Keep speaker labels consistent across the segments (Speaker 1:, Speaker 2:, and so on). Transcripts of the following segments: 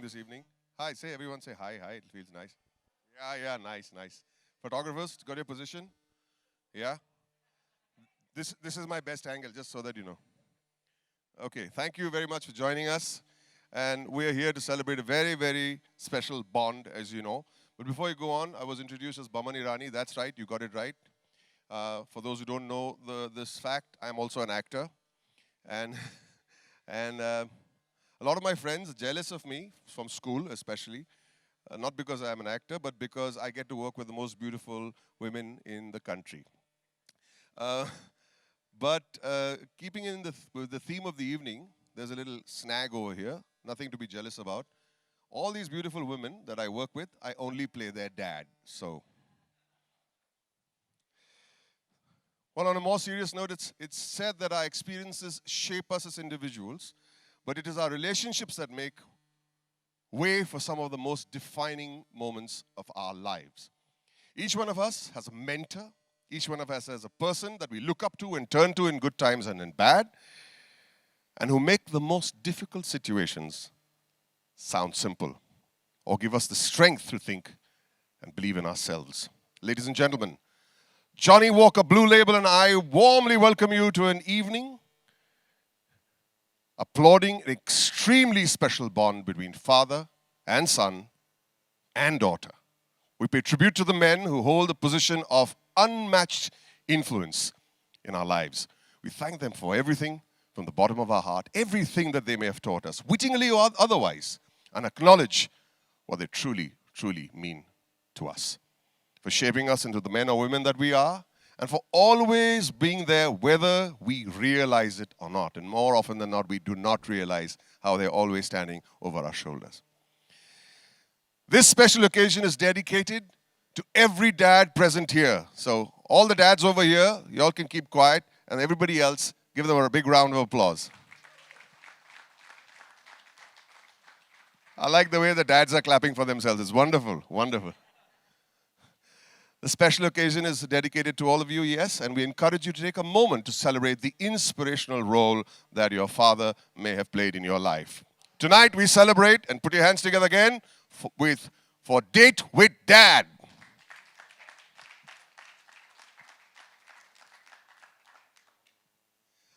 Speaker 1: this evening. Hi, say everyone say hi, hi. It feels nice. Yeah, nice, nice. Photographers, got your position? Yeah. This is my best angle, just so that you know. Okay, thank you very much for joining us. And we are here to celebrate a very, very special bond, as you know. But before you go on, I was introduced as Baman Irani. That's right, you got it right. For those who don't know this fact, I'm also an actor. And, and a lot of my friends are jealous of me, from school especially. Not because I'm an actor, but because I get to work with the most beautiful women in the country. Uh, but keeping in with the theme of the evening, there's a little snag over here, nothing to be jealous about. All these beautiful women that I work with, I only play their dad. So, well, on a more serious note, it's said that our experiences shape us as individuals, but it is our relationships that make way for some of the most defining moments of our lives. Each one of us has a mentor. Each one of us has a person that we look up to and turn to in good times and in bad, and who make the most difficult situations sound simple or give us the strength to think and believe in ourselves. Ladies and gentlemen, Johnny Walker Blue Label and I warmly welcome you to an evening applauding an extremely special bond between father and son and daughter. We pay tribute to the men who hold a position of unmatched influence in our lives. We thank them for everything from the bottom of our heart, everything that they may have taught us, wittingly or otherwise, and acknowledge what they truly, truly mean to us. For shaping us into the men or women that we are, and for always being there whether we realize it or not. And more often than not, we do not realize how they're always standing over our shoulders. This special occasion is dedicated to every dad present here. So all the dads over here, you all can keep quiet, and everybody else, give them a big round of applause. I like the way the dads are clapping for themselves. It's wonderful, wonderful. The special occasion is dedicated to all of you, yes, and we encourage you to take a moment to celebrate the inspirational role that your father may have played in your life. Tonight we celebrate, and put your hands together again, for Date with Dad.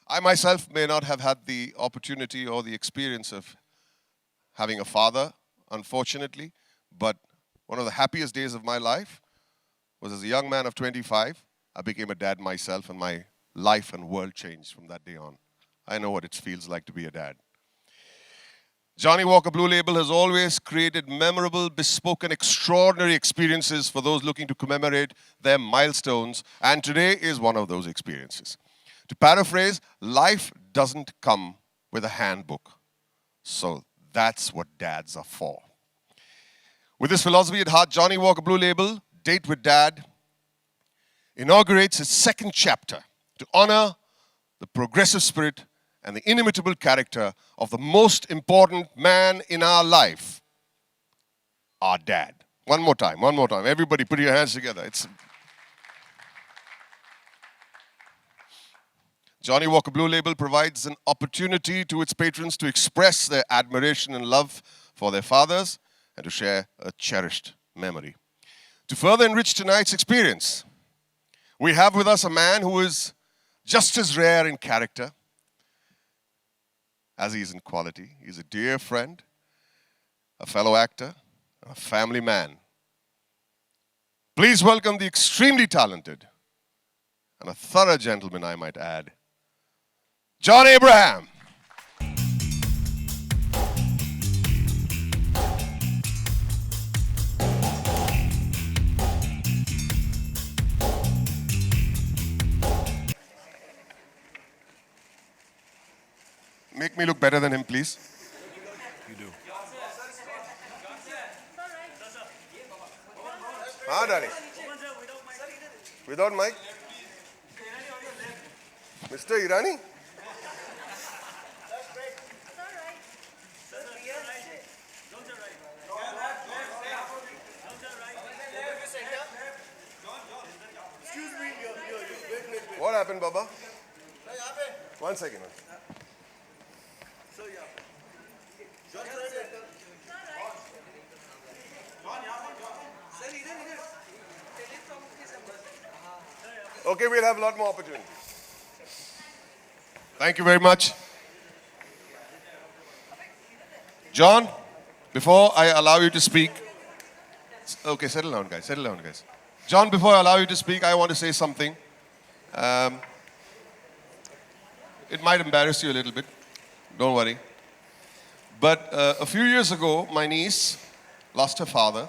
Speaker 1: I myself may not have had the opportunity or the experience of having a father, unfortunately, but one of the happiest days of my life was as a young man of 25, I became a dad myself, and my life and world changed from that day on. I know what it feels like to be a dad. Johnny Walker Blue Label has always created memorable, bespoke, and extraordinary experiences for those looking to commemorate their milestones, and today is one of those experiences. To paraphrase, life doesn't come with a handbook, so that's what dads are for. With this philosophy at heart, Johnny Walker Blue Label, Date with Dad, inaugurates its second chapter to honor the progressive spirit and the inimitable character of the most important man in our life, our dad. One more time. Everybody put your hands together. Johnny Walker Blue Label provides an opportunity to its patrons to express their admiration and love for their fathers and to share a cherished memory. To further enrich tonight's experience, we have with us a man who is just as rare in character as he is in quality. He's a dear friend, a fellow actor, a family man. Please welcome the extremely talented and a thorough gentleman, I might add, John Abraham. Make me look better than him, please. You do. Ah, darling. Without mic? Mr. Irani? What happened, Baba? 1 second. Okay, we'll have a lot more opportunities. Thank you very much. John, before I allow you to speak, okay, settle down, guys. Settle down, guys. John, before I allow you to speak, I want to say something. It might embarrass you a little bit. Don't worry. But a few years ago, my niece lost her father,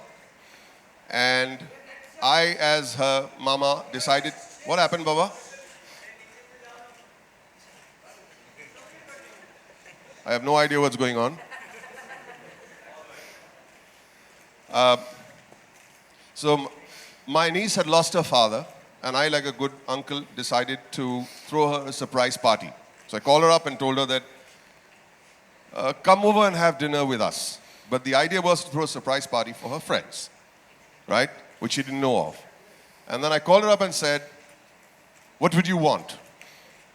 Speaker 1: and I, as her mama, decided. What happened, Baba? I have no idea what's going on. So my niece had lost her father, and I, like a good uncle, decided to throw her a surprise party. So I called her up and told her that, come over and have dinner with us. But the idea was to throw a surprise party for her friends, right? Which she didn't know of. And then I called her up and said, what would you want?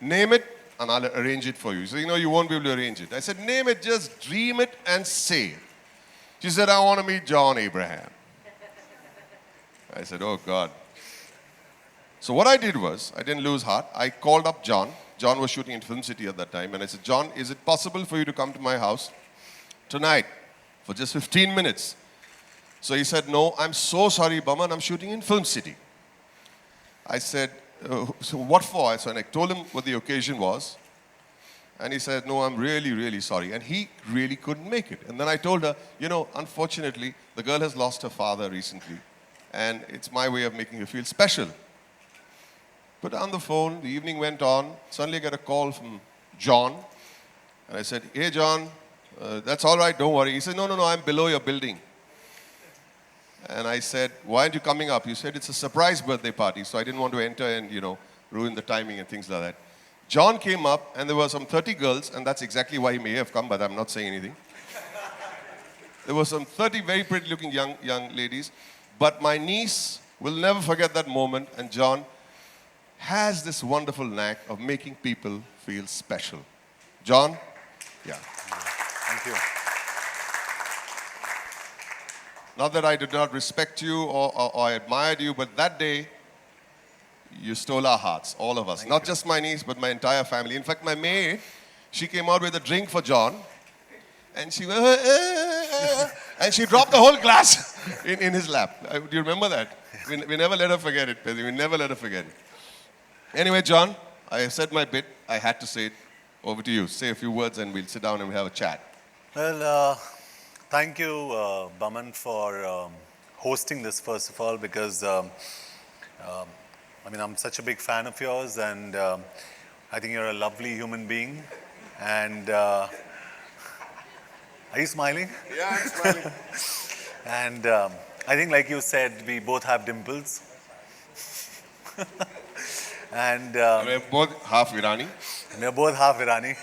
Speaker 1: Name it, and I'll arrange it for you. So, you won't be able to arrange it. I said, name it, just dream it and say it. She said, I want to meet John Abraham. I said, oh, God. So what I did was, I didn't lose heart. I called up John. John was shooting in Film City at that time. And I said, John, is it possible for you to come to my house tonight for just 15 minutes? So he said, no, I'm so sorry, Baman, I'm shooting in Film City. I said, so what for? And I told him what the occasion was. And he said, no, I'm really, really sorry. And he really couldn't make it. And then I told her, unfortunately, the girl has lost her father recently. And it's my way of making her feel special. Put on the phone, the evening went on. Suddenly I get a call from John. And I said, hey, John, that's all right, don't worry. He said, no, I'm below your building. And I said, why aren't you coming up? You said, it's a surprise birthday party, so I didn't want to enter and, ruin the timing and things like that. John came up, and there were some 30 girls, and that's exactly why he may have come, but I'm not saying anything. There were some 30 very pretty-looking young ladies, but my niece will never forget that moment, and John has this wonderful knack of making people feel special. John? Yeah.
Speaker 2: Thank you.
Speaker 1: Not that I did not respect you or admired you, but that day, you stole our hearts, all of us.
Speaker 2: Thank
Speaker 1: Not
Speaker 2: you.
Speaker 1: just my niece, but my entire family. In fact, my maid, she came out with a drink for John, and she went, and she dropped the whole glass in his lap. Do you remember that? We never let her forget it, Pezi. We never let her forget it. Anyway, John, I said my bit. I had to say it. Over to you. Say a few words, and we'll sit down and we'll have a chat.
Speaker 2: Well, thank you, Baman, for hosting this, first of all, because I'm such a big fan of yours, and I think you're a lovely human being. And are you smiling?
Speaker 1: Yeah, I'm smiling.
Speaker 2: And I think, like you said, we both have dimples. And
Speaker 1: We're both half Irani.
Speaker 2: we're both half Irani.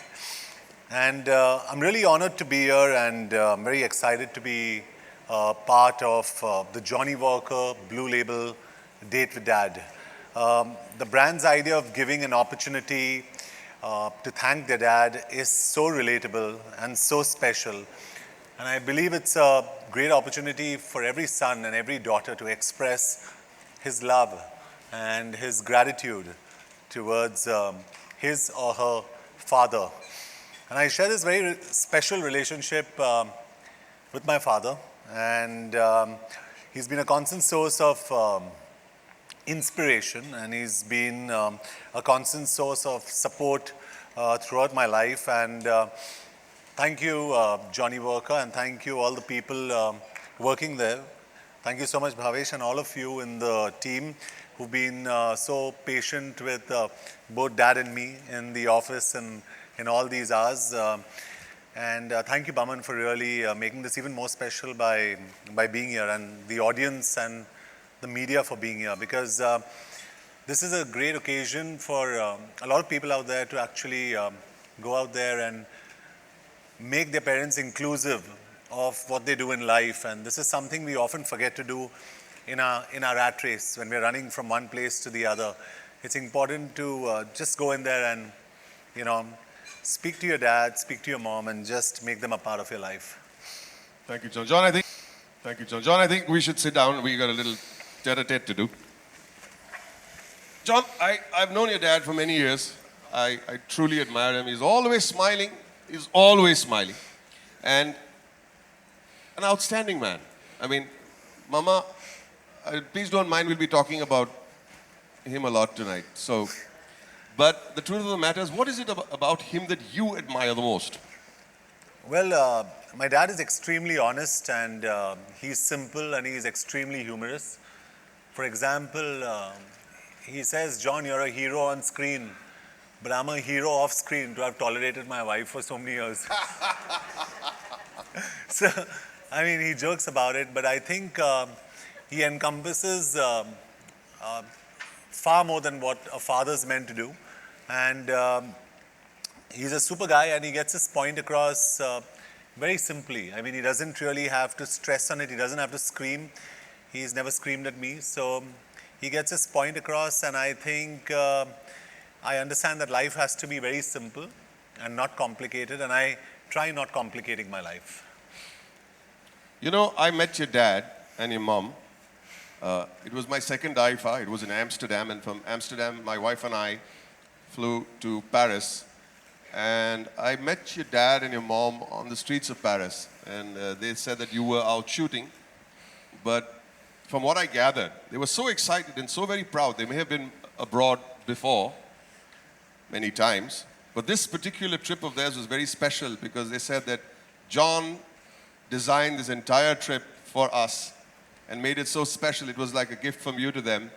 Speaker 2: And I'm really honored to be here, and I'm very excited to be part of the Johnny Walker Blue Label Date with Dad. The brand's idea of giving an opportunity to thank their dad is so relatable and so special. And I believe it's a great opportunity for every son and every daughter to express his love and his gratitude towards his or her father. And I share this very special relationship with my father, and he's been a constant source of inspiration, and he's been a constant source of support throughout my life. And thank you, Johnny Walker, and thank you all the people working there. Thank you so much, Bhavesh, and all of you in the team who've been so patient with both Dad and me in the office and in all these hours. And thank you, Baman, for really making this even more special by being here, and the audience and the media for being here, because this is a great occasion for a lot of people out there to actually go out there and make their parents inclusive of what they do in life. And this is something we often forget to do in our rat race when we're running from one place to the other. It's important to just go in there and, speak to your dad, speak to your mom, and just make them a part of your life.
Speaker 1: Thank you, John. Thank you, John. John, I think we should sit down. We got a little tete-a-tete to do. John, I've known your dad for many years. I truly admire him. He's always smiling. He's always smiling. And an outstanding man. I mean, Mama, please don't mind, we'll be talking about him a lot tonight. So, but the truth of the matter is, what is it about him that you admire the most?
Speaker 2: Well, my dad is extremely honest and he's simple and he's extremely humorous. For example, he says, John, you're a hero on screen, but I'm a hero off screen to have tolerated my wife for so many years. So, I mean, he jokes about it, but I think he encompasses far more than what a father's meant to do. And he's a super guy and he gets his point across very simply. I mean, he doesn't really have to stress on it. He doesn't have to scream. He's never screamed at me. So he gets his point across, and I think I understand that life has to be very simple and not complicated, and I try not complicating my life.
Speaker 1: You know, I met your dad and your mom. It was my second IFA. It was in Amsterdam, and from Amsterdam, my wife and I flew to Paris. And I met your dad and your mom on the streets of Paris. And they said that you were out shooting. But from what I gathered, they were so excited and so very proud. They may have been abroad before, many times. But this particular trip of theirs was very special because they said that John designed this entire trip for us and made it so special. It was like a gift from you to them.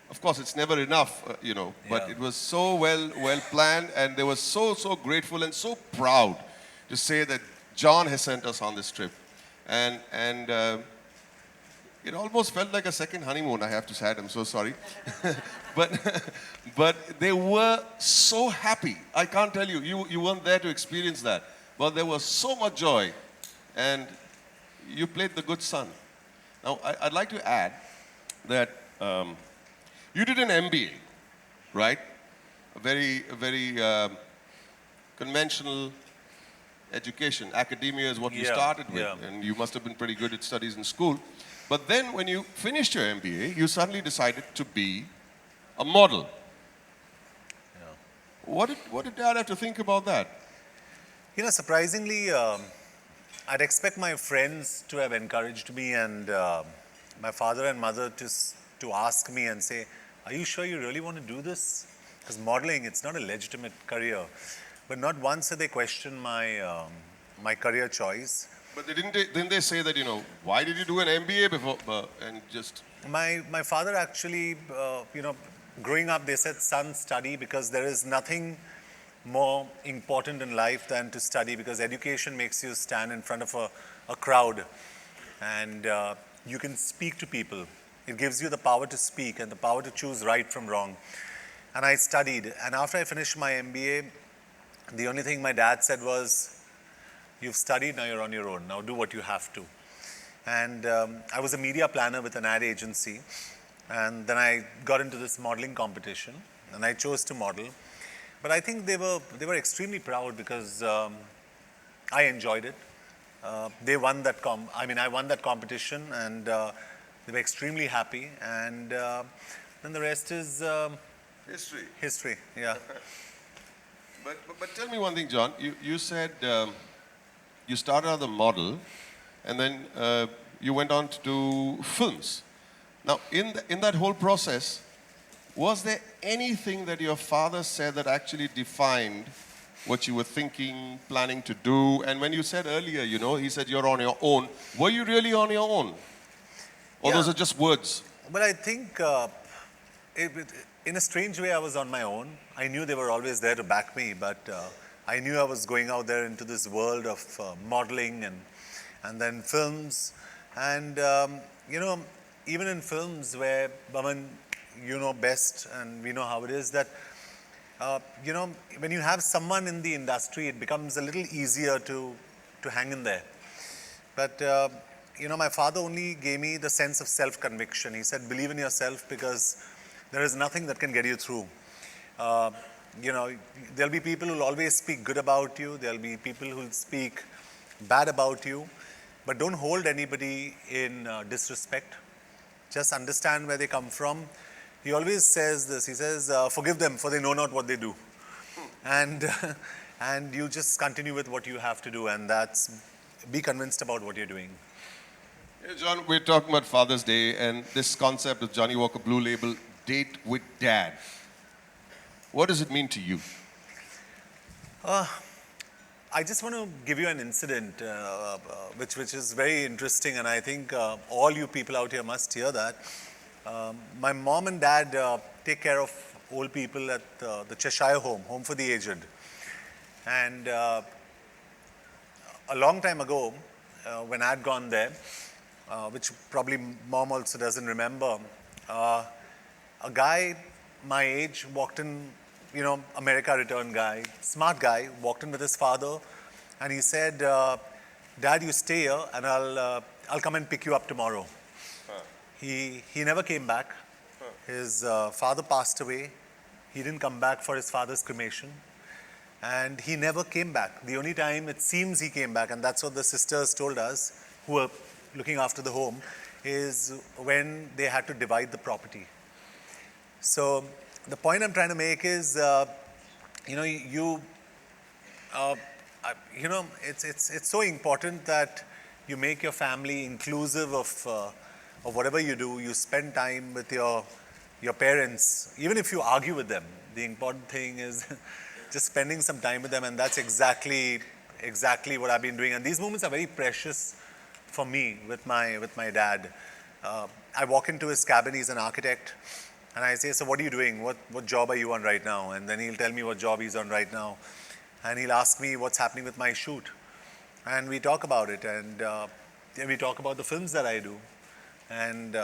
Speaker 1: Of course, it's never enough, but it was so well planned, and they were so grateful and so proud to say that John has sent us on this trip. And it almost felt like a second honeymoon, I have to say. I'm so sorry. but they were so happy. I can't tell you, you weren't there to experience that. But there was so much joy, and you played the good son. Now, I'd like to add that you did an MBA, right? A very conventional education. Academia is what you started with, and you must have been pretty good at studies in school. But then when you finished your MBA, you suddenly decided to be a model. What did Dad have to think about that?
Speaker 2: You know, surprisingly, I'd expect my friends to have encouraged me, and my father and mother to ask me and say, are you sure you really want to do this? Because modeling, it's not a legitimate career. But not once did they question my, my career choice.
Speaker 1: But didn't they say that, why did you do an MBA before, and just...
Speaker 2: My father actually, growing up, they said, son, study, because there is nothing more important in life than to study, because education makes you stand in front of a crowd and you can speak to people. It gives you the power to speak and the power to choose right from wrong. And I studied, and after I finished my MBA, the only thing my dad said was, you've studied, now you're on your own, now do what you have to. And I was a media planner with an ad agency, and then I got into this modeling competition, and I chose to model. But I think they were extremely proud because I enjoyed it. They won that I won that competition, and they were extremely happy. And then the rest is
Speaker 1: history.
Speaker 2: History, yeah.
Speaker 1: But tell me one thing, John. You said you started as a model, and then you went on to do films. Now, in that whole process, was there anything that your father said that actually defined what you were thinking, planning to do? And when you said earlier, he said you're on your own. Were you really on your own? Or those are just words?
Speaker 2: Well, I think in a strange way, I was on my own. I knew they were always there to back me, but I knew I was going out there into this world of modeling and then films. And, even in films where, Baman, you know best, and we know how it is, that, when you have someone in the industry, it becomes a little easier to hang in there. But, my father only gave me the sense of self-conviction. He said, believe in yourself, because there is nothing that can get you through. There'll be people who'll always speak good about you. There'll be people who'll speak bad about you. But don't hold anybody in disrespect. Just understand where they come from. he always says this. He says, "Forgive them, for they know not what they do," and and you just continue with what you have to do, and that's be convinced about what you're doing.
Speaker 1: Yeah, John, we're talking about Father's Day and this concept of Johnny Walker Blue Label, date with dad. What does it mean to you?
Speaker 2: I just want to give you an incident which is very interesting, and I think all you people out here must hear that. My mom and dad take care of old people at the Cheshire Home for the Aged. And a long time ago, when I had gone there, which probably mom also doesn't remember, a guy my age walked in, America return guy, smart guy, walked in with his father, and he said, "Dad, you stay here, and I'll come and pick you up tomorrow." He never came back. His father passed away. He didn't come back for his father's cremation, and he never came back. The only time it seems he came back, and that's what the sisters told us, who were looking after the home, is when they had to divide the property. So the point I'm trying to make is, it's so important that you make your family inclusive of whatever you do. You spend time with your parents, even if you argue with them. The important thing is just spending some time with them, and that's exactly what I've been doing. And these moments are very precious for me with my dad. I walk into his cabin. He's an architect. And I say, "So what are you doing? What job are you on right now?" And then he'll tell me what job he's on right now. And he'll ask me what's happening with my shoot. And we talk about it. And we talk about the films that I do. And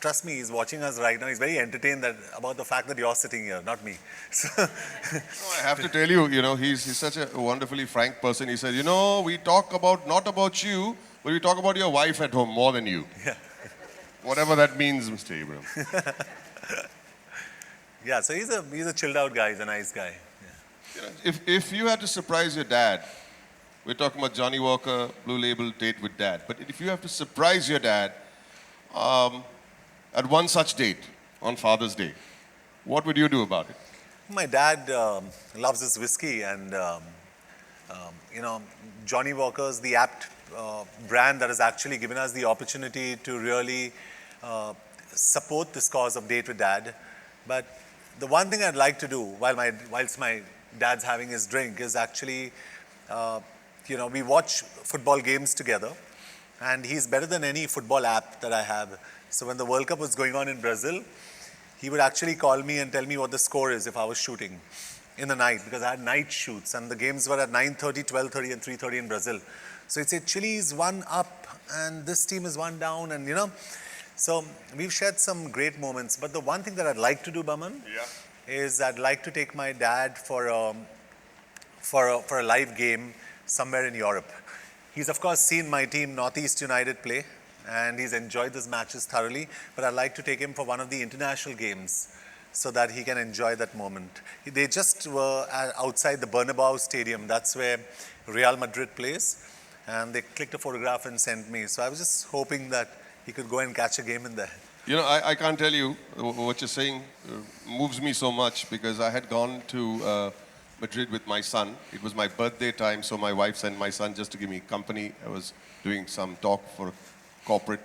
Speaker 2: trust me, he's watching us right now. He's very entertained about the fact that you're sitting here, not me. So
Speaker 1: I have to tell you, he's such a wonderfully frank person. He said, we talk about, not about you, but we talk about your wife at home more than you.
Speaker 2: Yeah.
Speaker 1: Whatever that means, Mr. Abraham.
Speaker 2: Yeah, so he's a chilled out guy. He's a nice guy. Yeah.
Speaker 1: If you had to surprise your dad, we're talking about Johnny Walker, Blue Label, date with dad. But if you have to surprise your dad at one such date on Father's Day, what would you do about it?
Speaker 2: My dad loves his whiskey, and Johnny Walker's the apt brand that has actually given us the opportunity to really support this cause of Date with Dad. But the one thing I'd like to do whilst my dad's having his drink is actually, we watch football games together, and he's better than any football app that I have. So when the World Cup was going on in Brazil, he would actually call me and tell me what the score is if I was shooting in the night, because I had night shoots, and the games were at 9:30, 12:30, and 3:30 in Brazil. So he'd say, "Chile is one up, and this team is one down," and So we've shared some great moments. But the one thing that I'd like to do, Baman, is I'd like to take my dad for a live game somewhere in Europe. He's of course seen my team Northeast United play, and he's enjoyed these matches thoroughly. But I'd like to take him for one of the international games so that he can enjoy that moment. They just were outside the Bernabeu Stadium. That's where Real Madrid plays. And they clicked a photograph and sent me. So I was just hoping that he could go and catch a game in there.
Speaker 1: I can't tell you what you're saying moves me so much, because I had gone to Madrid with my son. It was my birthday time, so my wife sent my son just to give me company. I was doing some talk for corporate.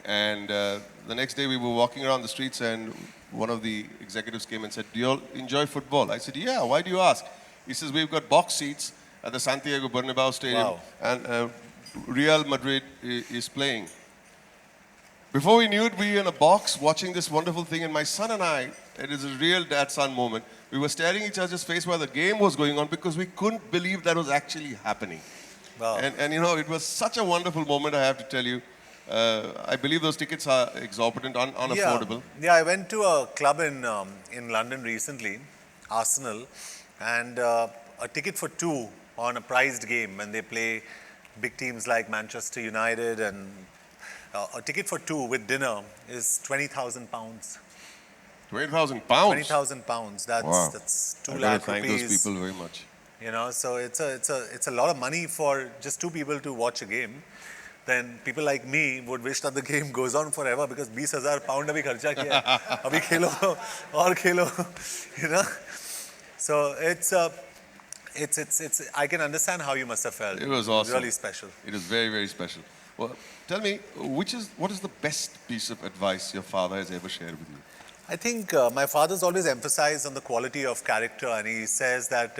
Speaker 1: And the next day we were walking around the streets, and one of the executives came and said, "Do you all enjoy football?" I said, "Yeah, why do you ask?" He says, "We've got box seats at the Santiago Bernabeu Stadium,
Speaker 2: Wow.
Speaker 1: and Real Madrid is playing." Before we knew it, we were in a box watching this wonderful thing, and my son and I, it is a real dad-son moment, we were staring each other's face while the game was going on, because we couldn't believe that was actually happening.
Speaker 2: Wow.
Speaker 1: And it was such a wonderful moment, I have to tell you. I believe those tickets are exorbitant, unaffordable.
Speaker 2: Yeah, I went to a club in London recently, Arsenal, and a ticket for two on a prized game when they play big teams like Manchester United, and a ticket for two with dinner is £20,000.
Speaker 1: 20,000 pounds?
Speaker 2: £20,000.
Speaker 1: Wow.
Speaker 2: That's 2
Speaker 1: I
Speaker 2: lakh
Speaker 1: thank
Speaker 2: rupees.
Speaker 1: those people very much.
Speaker 2: So it's a lot of money for just two people to watch a game. then people like me would wish that the game goes on forever because 20,000 pound abhi kharcha kiya hai. Abhi khelo aur khelo, you know. So it's I can understand how you must have felt.
Speaker 1: It was awesome.
Speaker 2: Really special.
Speaker 1: It was very, very special. Well, tell me, what is the best piece of advice your father has ever shared with you?
Speaker 2: I think my father's always emphasized on the quality of character, and he says that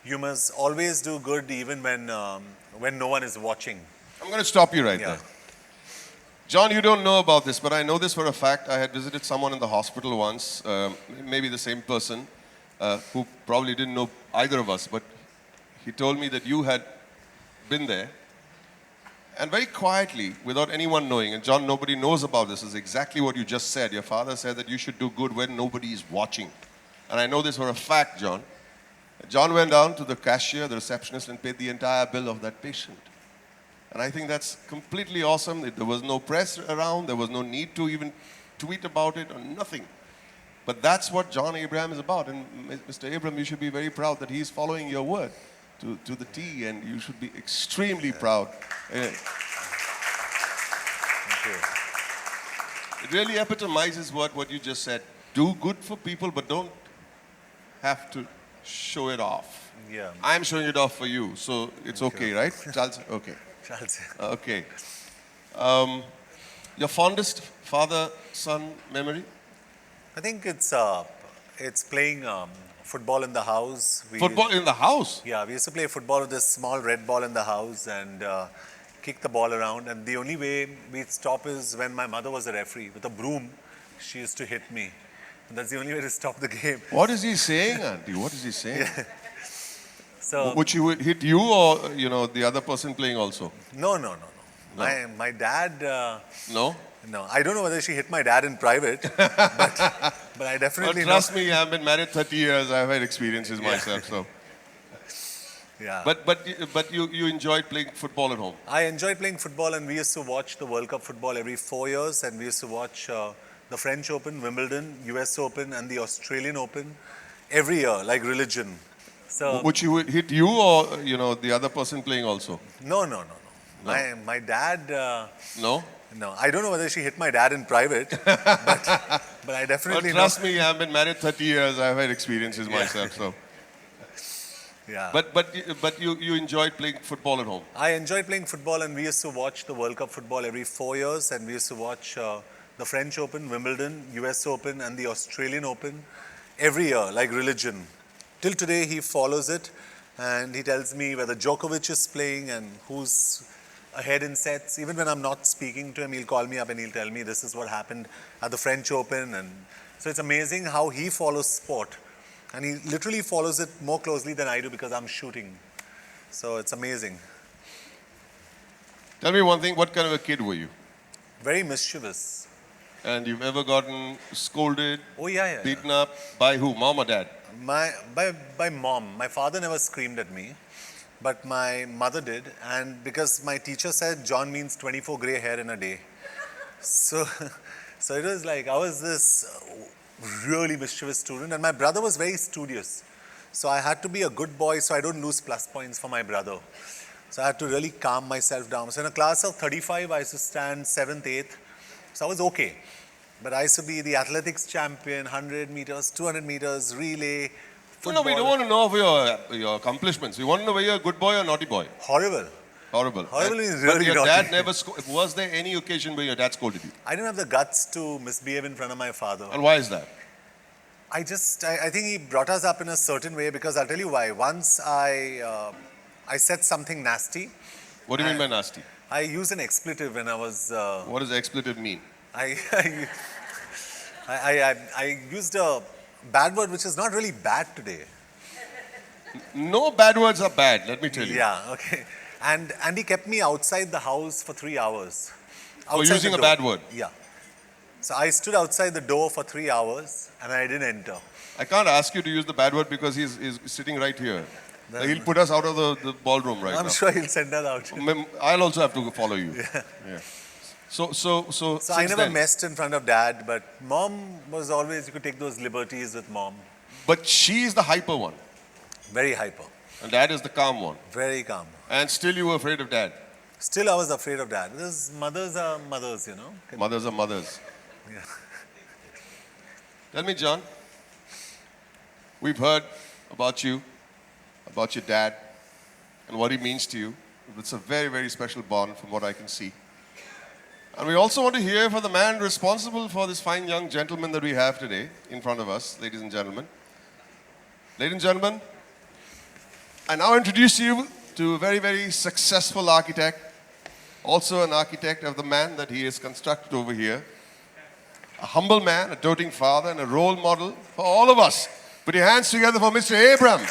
Speaker 2: you must always do good even when no one is watching.
Speaker 1: I'm going to stop you right
Speaker 2: Yeah.
Speaker 1: there. John, you don't know about this, but I know this for a fact. I had visited someone in the hospital once, maybe the same person, who probably didn't know either of us, but he told me that you had been there. And very quietly, without anyone knowing, and John, nobody knows about this, is exactly what you just said. Your father said that you should do good when nobody is watching. And I know this for a fact, John. John went down to the cashier, the receptionist, and paid the entire bill of that patient. And I think that's completely awesome. There was no press around. There was no need to even tweet about it or nothing. But that's what John Abraham is about. And Mr. Abraham, you should be very proud that he's following your word to the T, and you should be extremely proud.
Speaker 2: Thank you.
Speaker 1: It really epitomizes what you just said. Do good for people, but don't have to show it off.
Speaker 2: Yeah.
Speaker 1: I'm showing it off for you, so it's okay, right? Charles? Okay.
Speaker 2: Charles.
Speaker 1: Okay. Your fondest father-son memory?
Speaker 2: I think it's playing football in the house.
Speaker 1: Football in the house?
Speaker 2: Yeah, we used to play football with this small red ball in the house and kick the ball around. And the only way we'd stop is when my mother was a referee. With a broom, she used to hit me. And that's the only way to stop the game.
Speaker 1: What is he saying, Auntie? What is he saying?
Speaker 2: So
Speaker 1: Would she hit you or, the other person playing also?
Speaker 2: no. My dad.
Speaker 1: No?
Speaker 2: No, I don't know whether she hit my dad in private, but I
Speaker 1: Well,
Speaker 2: definitely
Speaker 1: trust me, I've been married 30 years. I've had experiences myself. So,
Speaker 2: Yeah.
Speaker 1: but you enjoyed playing football at home.
Speaker 2: I enjoyed playing football, and we used to watch the World Cup football every 4 years, and we used to watch the French Open, Wimbledon, US Open, and the Australian Open every year, like religion. So
Speaker 1: Would she hit you or, the other person playing also?
Speaker 2: no. My dad.
Speaker 1: No?
Speaker 2: No, I don't know whether she hit my dad in private, but I
Speaker 1: Well,
Speaker 2: definitely
Speaker 1: trust me, I've been married 30 years. I've had experiences myself. So,
Speaker 2: Yeah.
Speaker 1: but you enjoyed playing football at home.
Speaker 2: I enjoyed playing football, and we used to watch the World Cup football every 4 years, and we used to watch the French Open, Wimbledon, US Open, and the Australian Open every year, like religion. Till today, he follows it, and he tells me whether Djokovic is playing and who's ahead in sets. Even when I'm not speaking to him, he'll call me up and he'll tell me this is what happened at the French Open. And so it's amazing how he follows sport. And he literally follows it more closely than I do because I'm shooting. So it's amazing.
Speaker 1: Tell me one thing, what kind of a kid were you?
Speaker 2: Very mischievous.
Speaker 1: And you've ever gotten scolded,
Speaker 2: Oh, yeah.
Speaker 1: beaten up by who, mom or dad?
Speaker 2: By mom. My father never screamed at me, but my mother did. And because my teacher said John means 24 gray hair in a day. So it was like I was this really mischievous student, and my brother was very studious. So I had to be a good boy so I don't lose plus points for my brother. So I had to really calm myself down. So in a class of 35, I used to stand 7th, 8th. So I was okay. But I used to be the athletics champion, 100 meters, 200 meters, relay, football.
Speaker 1: No, we don't want to know of your accomplishments. We want to know whether you're a good boy or naughty boy.
Speaker 2: Horrible.
Speaker 1: Horrible.
Speaker 2: Horrible is
Speaker 1: But
Speaker 2: really
Speaker 1: your
Speaker 2: naughty.
Speaker 1: dad never was there any occasion where your dad scolded you?
Speaker 2: I didn't have the guts to misbehave in front of my father.
Speaker 1: And why is that?
Speaker 2: I think he brought us up in a certain way because I'll tell you why. Once I said something nasty.
Speaker 1: What do you mean by nasty?
Speaker 2: I used an expletive when I was.
Speaker 1: What does expletive mean?
Speaker 2: I used a bad word which is not really bad today.
Speaker 1: No bad words are bad, let me tell you.
Speaker 2: Yeah, okay. And he kept me outside the house for 3 hours.
Speaker 1: For
Speaker 2: Outside
Speaker 1: using
Speaker 2: the
Speaker 1: a
Speaker 2: door.
Speaker 1: bad word?
Speaker 2: Yeah. So I stood outside the door for 3 hours and I didn't enter.
Speaker 1: I can't ask you to use the bad word because he's sitting right here. He'll put us out of the ballroom right
Speaker 2: I'm
Speaker 1: now.
Speaker 2: sure he'll send us out.
Speaker 1: I'll also have to follow you. Yeah. So
Speaker 2: So I
Speaker 1: since
Speaker 2: never
Speaker 1: then-
Speaker 2: messed in front of dad, but mom was always, you could take those liberties with mom.
Speaker 1: But she's the hyper one,
Speaker 2: Very hyper,
Speaker 1: and dad is the calm one.
Speaker 2: very calm.
Speaker 1: And still you were afraid of dad.
Speaker 2: Still, I was afraid of dad because mothers are mothers,
Speaker 1: Mothers are mothers.
Speaker 2: Yeah.
Speaker 1: Tell me, John, we've heard about you, about your dad, and what he means to you. It's a very, very special bond from what I can see. And we also want to hear from the man responsible for this fine young gentleman that we have today in front of us, ladies and gentlemen. Ladies and gentlemen, I now introduce you to a very, very successful architect, also an architect of the man that he has constructed over here. A humble man, a doting father, and a role model for all of us. Put your hands together for Mr. Abram.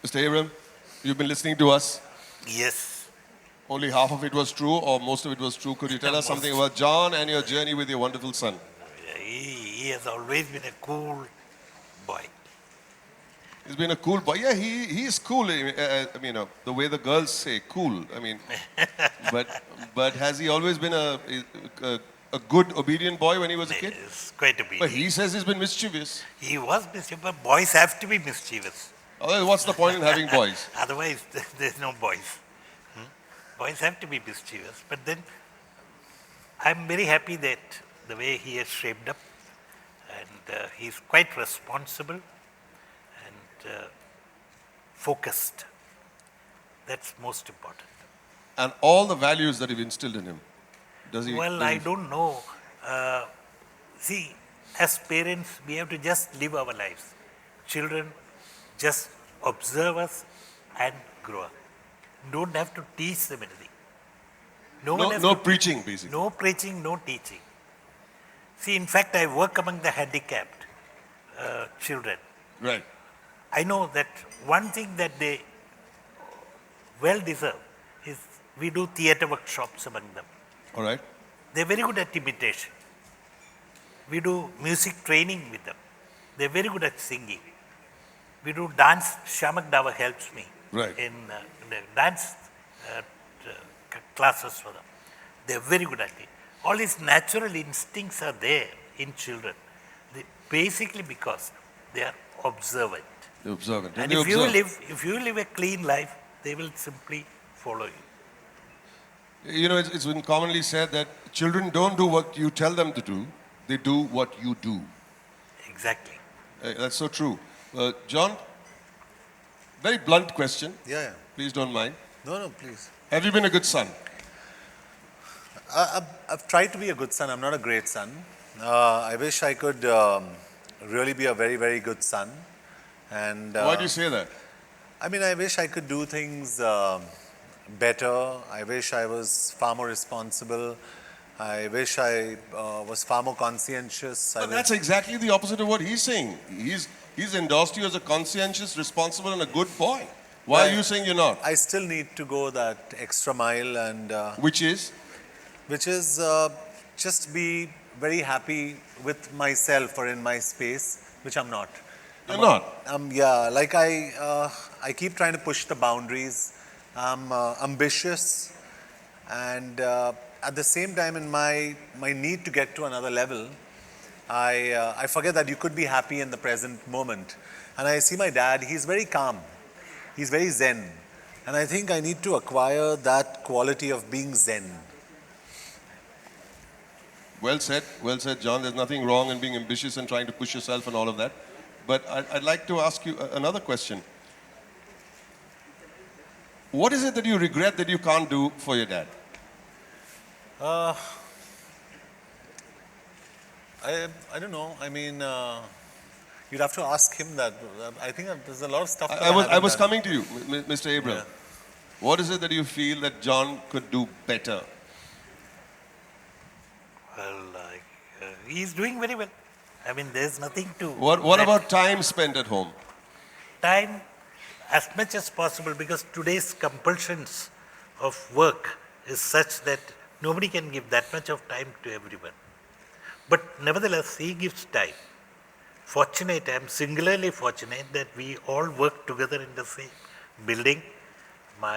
Speaker 1: Mr. Abram, you've been listening to us.
Speaker 3: Yes.
Speaker 1: Only half of it was true, or most of it was true. Could you tell us something about John and your journey with your wonderful son?
Speaker 3: He has always been a cool boy.
Speaker 1: He's been a cool boy. Yeah, he is cool. I mean, the way the girls say, cool. I mean, but has he always been a good, obedient boy when he was a kid?
Speaker 3: Yes, quite a bit.
Speaker 1: But he says he's been mischievous.
Speaker 3: He was mischievous, but boys have to be mischievous.
Speaker 1: Otherwise, what's the point in having boys?
Speaker 3: Otherwise, there's no boys. Boys have to be mischievous. But then, I'm very happy that the way he has shaped up, and he's quite responsible and focused. That's most important.
Speaker 1: And all the values that you've instilled in him. Does he?
Speaker 3: Well, I don't know. See, as parents, we have to just live our lives. Children just observe us and grow up. Don't have to teach them anything.
Speaker 1: No preaching, basically.
Speaker 3: No preaching, no teaching. See, in fact, I work among the handicapped children.
Speaker 1: Right.
Speaker 3: I know that one thing that they well deserve is we do theatre workshops among them.
Speaker 1: All right.
Speaker 3: They're very good at imitation. We do music training with them. They're very good at singing. We do dance. Shamak Dava helps me in the dance classes for them. They're very good at it. All these natural instincts are there in children, basically because they are observant.
Speaker 1: They're observant.
Speaker 3: And
Speaker 1: they
Speaker 3: if
Speaker 1: observe.
Speaker 3: you live a clean life, they will simply follow you.
Speaker 1: You know, it's been commonly said that children don't do what you tell them to do; they do what you do.
Speaker 3: Exactly.
Speaker 1: That's so true. John, very blunt question.
Speaker 2: Yeah.
Speaker 1: Please don't mind.
Speaker 2: No, please.
Speaker 1: Have you been a good son?
Speaker 2: I've tried to be a good son. I'm not a great son. I wish I could really be a very, very good son. And
Speaker 1: Why do you say that?
Speaker 2: I mean, I wish I could do things better. I wish I was far more responsible. I wish I was far more conscientious.
Speaker 1: But that's exactly the opposite of what he's saying. He's endorsed you as a conscientious, responsible, and a good boy. Why are you saying you're not?
Speaker 2: I still need to go that extra mile, and
Speaker 1: Which is?
Speaker 2: Just be very happy with myself or in my space, which I'm not.
Speaker 1: You're not.
Speaker 2: Yeah, like I keep trying to push the boundaries. I'm ambitious, and at the same time, in my need to get to another level, I forget that you could be happy in the present moment. And I see my dad; he's very calm, he's very zen, and I think I need to acquire that quality of being zen.
Speaker 1: Well said, John. There's nothing wrong in being ambitious and trying to push yourself and all of that. But I'd like to ask you another question. What is it that you regret that you can't do for your dad?
Speaker 2: I don't know. I mean, you'd have to ask him that. I think there's a lot of stuff. That
Speaker 1: I was
Speaker 2: haven't done.
Speaker 1: coming to you, Mr. Abram.
Speaker 2: Yeah.
Speaker 1: What is it that you feel that John could do better?
Speaker 3: Well, he's doing very well. I mean, there's nothing to.
Speaker 1: What
Speaker 3: that
Speaker 1: about time spent at home?
Speaker 3: time as much as possible, because today's compulsions of work is such that nobody can give that much of time to everyone. But nevertheless, he gives time. Fortunate, I'm singularly fortunate that we all work together in the same building.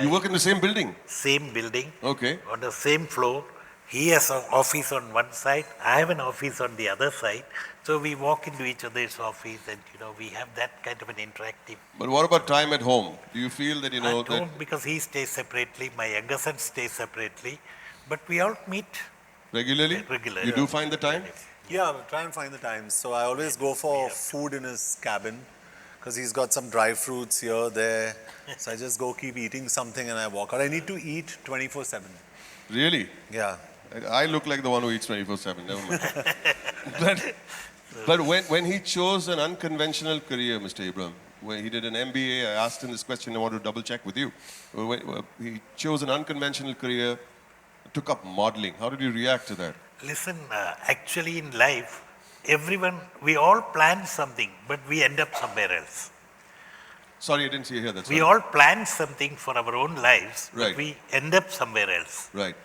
Speaker 1: You work in the same building?
Speaker 3: Same building,
Speaker 1: Okay.
Speaker 3: on the same floor. He has an office on one side, I have an office on the other side. So we walk into each other's office and, we have that kind of an interactive.
Speaker 1: But what about time at home? Do you feel that,
Speaker 3: At
Speaker 1: that
Speaker 3: home, because he stays separately, my younger son stays separately, but we all meet
Speaker 1: regularly?
Speaker 3: regularly.
Speaker 1: You do find the time?
Speaker 2: Yeah, I try and find the time. So I always go for food in his cabin because he's got some dry fruits here, there. So I just go keep eating something and I walk out. I need to eat 24/7.
Speaker 1: Really?
Speaker 2: Yeah.
Speaker 1: I look like the one who eats 24/7. Never mind. but when he chose an unconventional career, Mr. Abram, when he did an MBA, I asked him this question. I want to double check with you. He chose an unconventional career, took up modeling. How did you react to that?
Speaker 3: Listen, actually in life, we all plan something, but we end up somewhere else.
Speaker 1: Sorry, I didn't see you here. That's
Speaker 3: We
Speaker 1: right.
Speaker 3: all plan something for our own lives,
Speaker 1: Right.
Speaker 3: but we end up somewhere else.
Speaker 1: Right.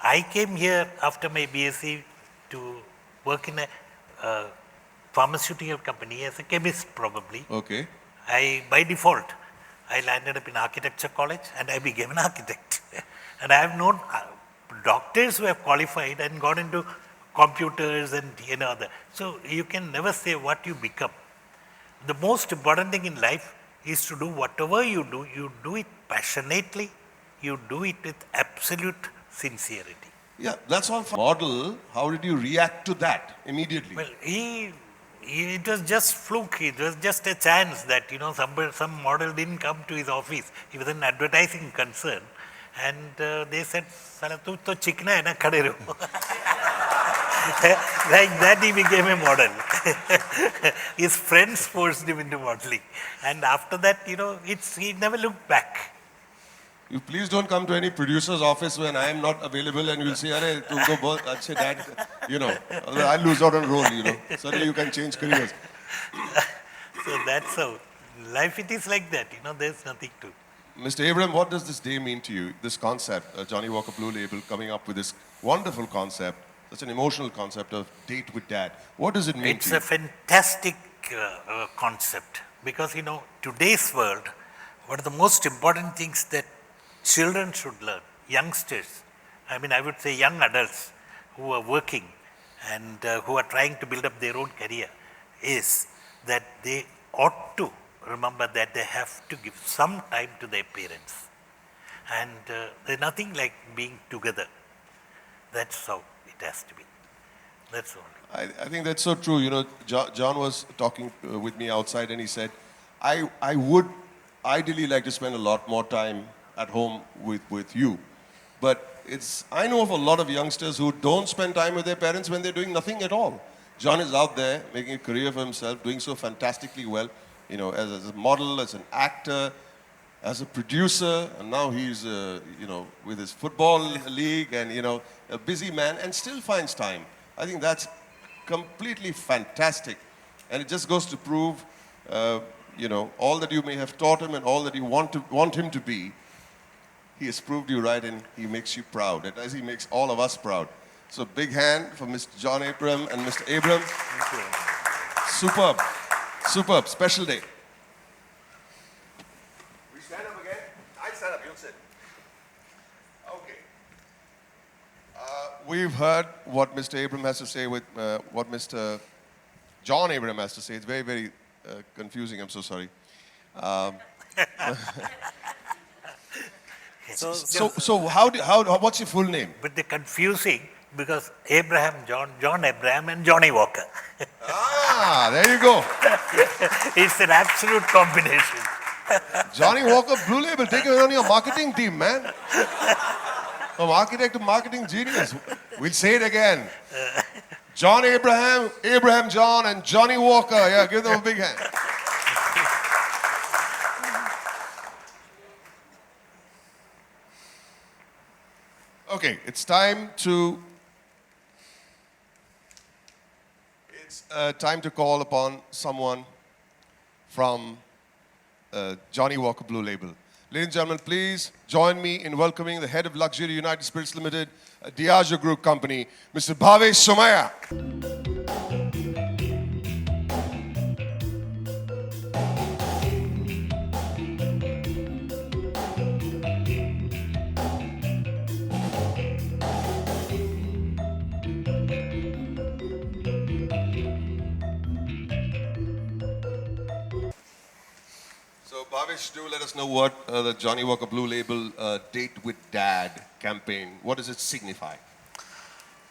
Speaker 3: I came here after my BSc to work in a pharmaceutical company as a chemist, probably.
Speaker 1: Okay.
Speaker 3: By default, I landed up in architecture college and I became an architect. And I have known doctors who have qualified and gone into computers and other. So you can never say what you become. The most important thing in life is to do whatever you do it passionately, you do it with absolute sincerity.
Speaker 1: Yeah, that's all. Model, how did you react to that immediately?
Speaker 3: Well, it was just fluke. It was just a chance that, some model didn't come to his office. He was an advertising concern. And they said, "Sala, tu to chikna hai na, khade raho." Like that he became a model. His friends forced him into modeling. And after that, he never looked back.
Speaker 1: You please don't come to any producer's office when I am not available and you'll say, "Arey, tumko bahut achhe dad," I'll lose out on role, Suddenly you can change careers.
Speaker 3: So that's how life it is like that, there's nothing to.
Speaker 1: Mr. Abram, what does this day mean to you? This concept, Johnny Walker Blue Label coming up with this wonderful concept, such an emotional concept of date with dad. What does it mean
Speaker 3: It's
Speaker 1: to you?
Speaker 3: a fantastic concept because, today's world, one of the most important things that children should learn, youngsters, I would say young adults who are working and who are trying to build up their own career, is that they ought to remember that they have to give some time to their parents. And there's nothing like being together. That's how it has to be. That's all.
Speaker 1: I think that's so true. John was talking with me outside and he said, I would ideally like to spend a lot more time at home with you. But I know of a lot of youngsters who don't spend time with their parents when they're doing nothing at all. John is out there making a career for himself, doing so fantastically well, as a model, as an actor, as a producer, and now he's, with his football league and, a busy man and still finds time. I think that's completely fantastic. And it just goes to prove, all that you may have taught him and all that you want him to be, he has proved you right and he makes you proud, and as he makes all of us proud. So big hand for Mr. John Abram and Mr. Abram.
Speaker 2: Thank you.
Speaker 1: Superb. Superb, special day. We stand up again. I stand up, you'll sit. Okay. We've heard what Mr. Abraham has to say with what Mr. John Abraham has to say. It's very, very confusing. I'm so sorry. So what's your full name?
Speaker 3: But the confusing because John Abraham and Johnny Walker.
Speaker 1: There you go.
Speaker 3: It's an absolute combination.
Speaker 1: Johnny Walker, Blue Label, take it on your marketing team, man. From architect to marketing genius. We'll say it again. John Abraham, Abraham John, and Johnny Walker. Yeah, give them a big hand. Okay, it's time to call upon someone from Johnny Walker Blue Label. Ladies and gentlemen, please join me in welcoming the head of Luxury United Spirits Limited, a Diageo Group company, Mr. Bhavesh Somaya. So Bhavesh, do let us know what the Johnny Walker Blue Label Date with Dad campaign, what does it signify?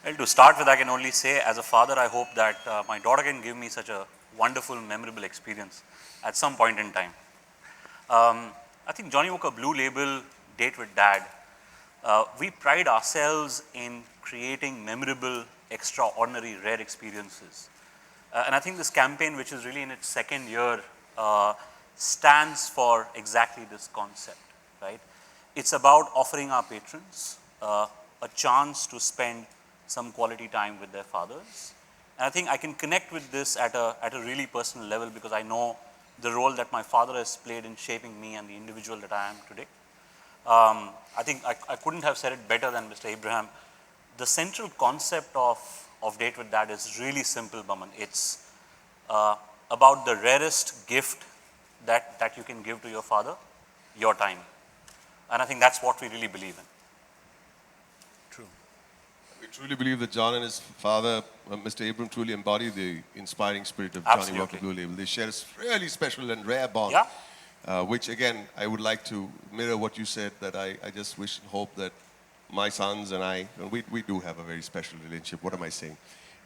Speaker 4: Well, to start with, I can only say, as a father, I hope that my daughter can give me such a wonderful, memorable experience at some point in time. I think Johnny Walker Blue Label Date with Dad, we pride ourselves in creating memorable, extraordinary, rare experiences. And I think this campaign, which is really in its second year, stands for exactly this concept, right? It's about offering our patrons a chance to spend some quality time with their fathers. And I think I can connect with this at a really personal level because I know the role that my father has played in shaping me and the individual that I am today. I think I couldn't have said it better than Mr. Abraham. The central concept of Date with Dad is really simple, Baman. It's about the rarest gift that you can give to your father, your time. And I think that's what we really believe in.
Speaker 2: True.
Speaker 1: We truly believe that John and his father, Mr. Abraham, truly embody the inspiring spirit of Johnny Walker Blue Label. They share a really special and rare bond, which again, I would like to mirror what you said, that I just wish and hope that my sons and I, and we do have a very special relationship, what am I saying?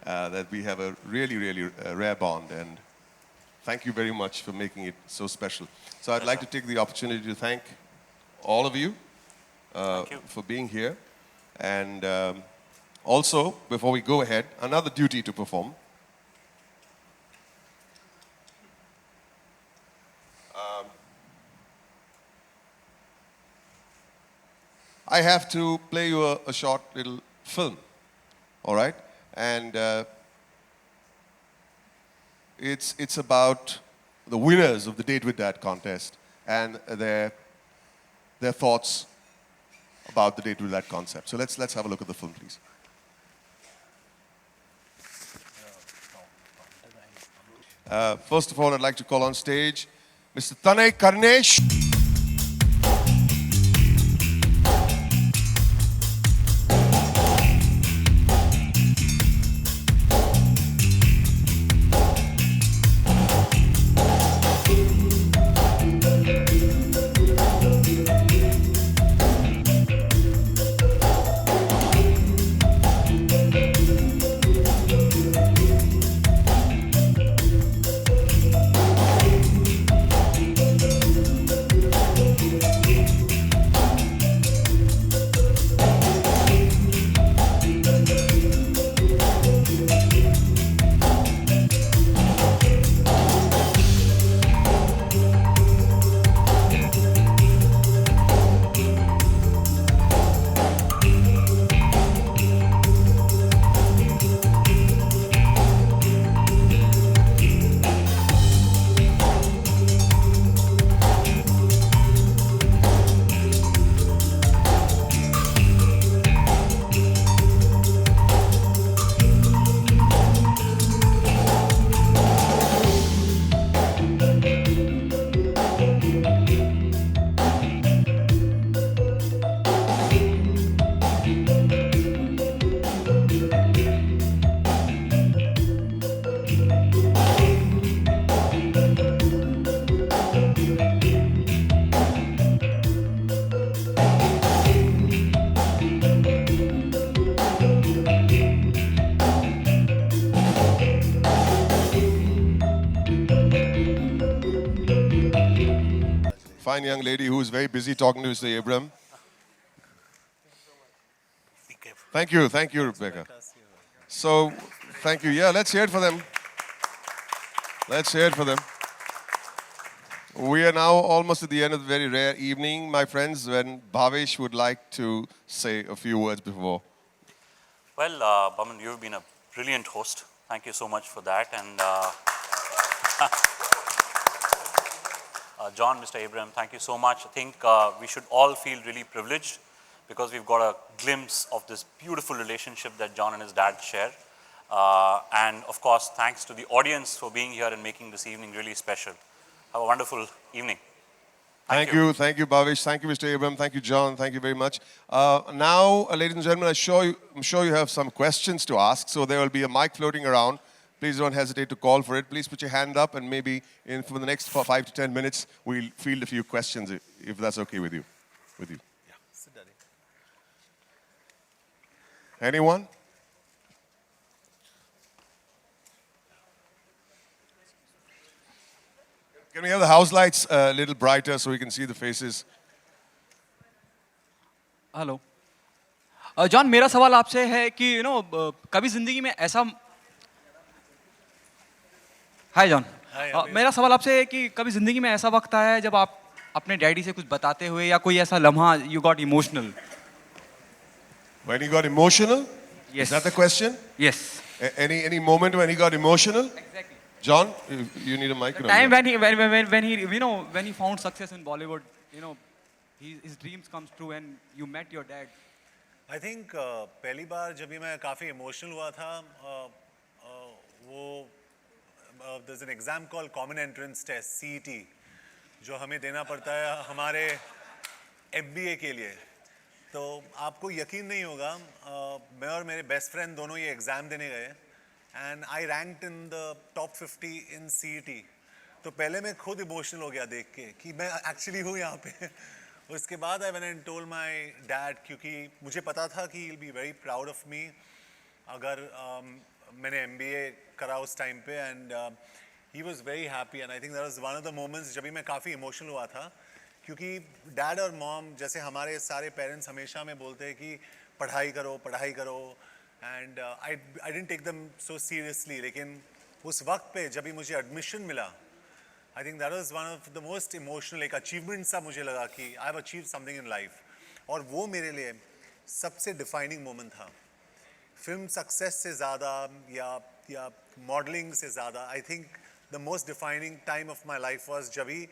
Speaker 1: That we have a really, really rare bond, and thank you very much for making it so special. So I'd like to take the opportunity to thank all of you for being here. And also, before we go ahead, another duty to perform. I have to play you a short little film, all right? And it's about the winners of the Date with Dad contest and their thoughts about the Date with Dad concept. So let's have a look at the film, please. First of all, I'd like to call on stage Mr. Tanay Karnesh. fine young lady who is very busy talking to Mr. Abraham.
Speaker 3: Be careful.
Speaker 1: Thank you, Rebecca. So, thank you. Yeah, let's hear it for them. Let's hear it for them. We are now almost at the end of the very rare evening, my friends, when Bhavesh would like to say a few words before.
Speaker 4: Well, Baman, you've been a brilliant host. Thank you so much for that. And John, Mr. Abraham, thank you so much. I think we should all feel really privileged because we've got a glimpse of this beautiful relationship that John and his dad share. And of course, thanks to the audience for being here and making this evening really special. Have a wonderful evening.
Speaker 1: Thank you, Bhavesh. Thank you, Mr. Abraham. Thank you, John. Thank you very much. Now, ladies and gentlemen, I'm sure you have some questions to ask, so there will be a mic floating around. Please don't hesitate to call for it. Please put your hand up, and maybe for the next 5 to 10 minutes, we'll field a few questions, if that's okay with you. Yeah.
Speaker 2: Sit, Daddy.
Speaker 1: Anyone? Can we have the house lights a little brighter so we can see the faces?
Speaker 5: Hello John, मेरा सवाल आपसे है कि कभी जिंदगी में ऐसा हाय John मेरा सवाल आपसे है कि कभी जिंदगी में ऐसा वक्त आया है जब आप अपने डैडी से कुछ बताते हुए या कोई ऐसा लम्हा you got emotional?
Speaker 1: When he got emotional?
Speaker 5: Yes.
Speaker 1: Is that the question?
Speaker 5: Yes.
Speaker 1: Any moment when he got emotional?
Speaker 5: Exactly.
Speaker 1: John, you need a mic.
Speaker 5: The time when he found success in Bollywood, his dreams comes true and you met your dad.
Speaker 2: I think पहली बार जब भी मैं काफ़ी emotional हुआ था वो there's an exam called Common Entrance Test CET जो हमें देना पड़ता है हमारे MBA के लिए. तो आपको यकीन नहीं होगा मैं और मेरे बेस्ट फ्रेंड दोनों ये एग्ज़ाम देने गए and I ranked in the top 50 in CET. तो पहले मैं खुद इमोशनल हो गया देख के कि मैं एक्चुअली हूँ यहाँ पे. उसके बाद I went and told my dad क्योंकि मुझे पता था कि he will be very proud of me अगर मैंने MBA करा उस टाइम पे and he was very happy and I think that was one of the moments जब भी मैं काफ़ी इमोशनल हुआ था क्योंकि डैड और मॉम जैसे हमारे सारे पेरेंट्स हमेशा हमें बोलते हैं कि पढ़ाई करो and I didn't take them so seriously. लेकिन उस वक्त पे जब भी मुझे एडमिशन मिला I think that was one of the most emotional एक अचीवमेंट सा मुझे लगा कि I have achieved something in life. और वो मेरे लिए सबसे डिफाइनिंग मोमेंट था. फिल्म सक्सेस से ज़्यादा या मॉडलिंग से ज़्यादा I think the most defining time of my life was जब ही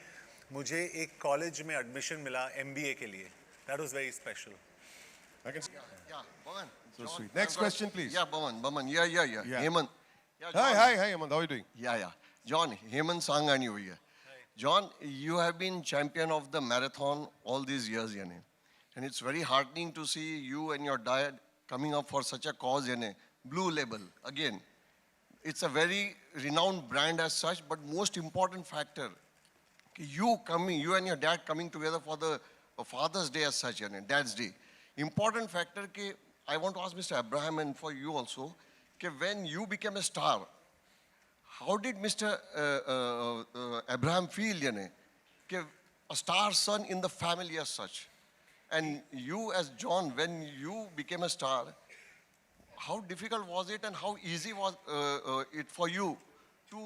Speaker 2: मुझे एक कॉलेज में एडमिशन मिला MBA के लिए. That was very special.
Speaker 1: I can see.
Speaker 6: Yeah, Baman.
Speaker 1: So
Speaker 6: John,
Speaker 1: sweet. Next question, please.
Speaker 6: Yeah, Baman. Yeah. Hemant. Yeah,
Speaker 1: Hi,
Speaker 6: John.
Speaker 1: hi, Hemant. How are you doing?
Speaker 6: Yeah. John, Hemant Sangani over here. John, you have been champion of the marathon all these years, yani. And it's very heartening to see you and your dad coming up for such a cause, yani. Blue Label, again. It's a very renowned brand as such, but most important factor, you and your dad coming together for the Father's Day as such, yani, Dad's Day. Important factor कि I want to ask Mr. Abraham and for you also, कि when you became a star, how did Mr. Abraham feel, yani, कि a star son in the family as such? And you as John, when you became a star, how difficult was it and how easy was it for you to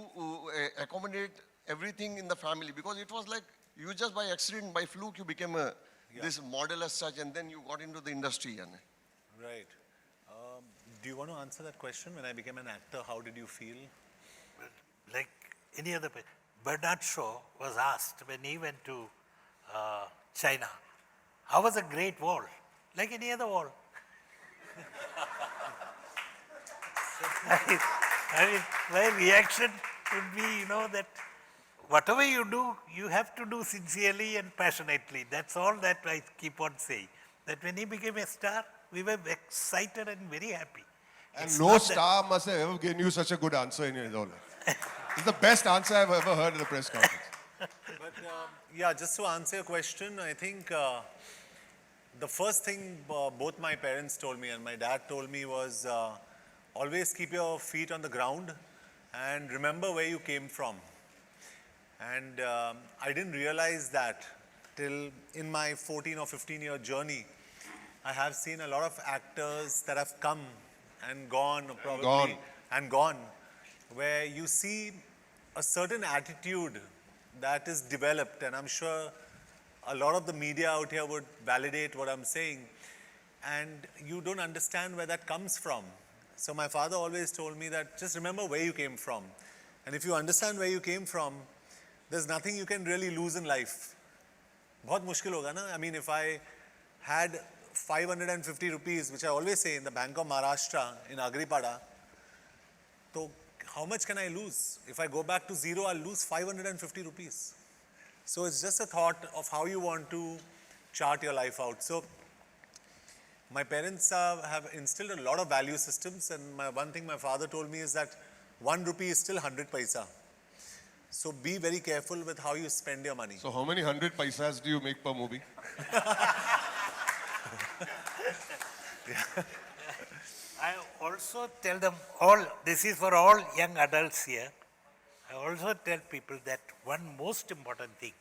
Speaker 6: accommodate everything in the family? Because it was like you just by accident, by fluke, you became this model as such, and then you got into the industry.
Speaker 2: Right. Do you want to answer that question? When I became an actor, how did you feel?
Speaker 3: Like any other person. Bernard Shaw was asked when he went to China, how was the Great Wall? Like any other wall. I mean, my reaction would be, that whatever you do, you have to do sincerely and passionately. That's all that I keep on saying. That when he became a star, we were excited and very happy.
Speaker 1: And
Speaker 3: It's
Speaker 1: no
Speaker 3: not
Speaker 1: star must have ever given you such a good answer in his whole life. It's the best answer I've ever heard at a press conference.
Speaker 2: But just to answer your question, I think the first thing both my parents told me and my dad told me was always keep your feet on the ground and remember where you came from. And I didn't realize that till in my 14 or 15-year journey, I have seen a lot of actors that have come and gone, probably, and gone, where you see a certain attitude that is developed, and I'm sure a lot of the media out here would validate what I'm saying, and you don't understand where that comes from. So my father always told me that just remember where you came from. And if you understand where you came from, there's nothing you can really lose in life. बहुत मुश्किल होगा ना? I mean, if I had 550 rupees, which I always say in the Bank of Maharashtra in Agripada, so how much can I lose? If I go back to zero, I'll lose 550 rupees. So it's just a thought of how you want to chart your life out. So my parents have instilled a lot of value systems, and one thing my father told me is that 1 rupee is still 100 paisa. So be very careful with how you spend your money.
Speaker 1: So how many 100 paisas do you make per movie?
Speaker 3: I also tell them all, this is for all young adults here. I also tell people that one most important thing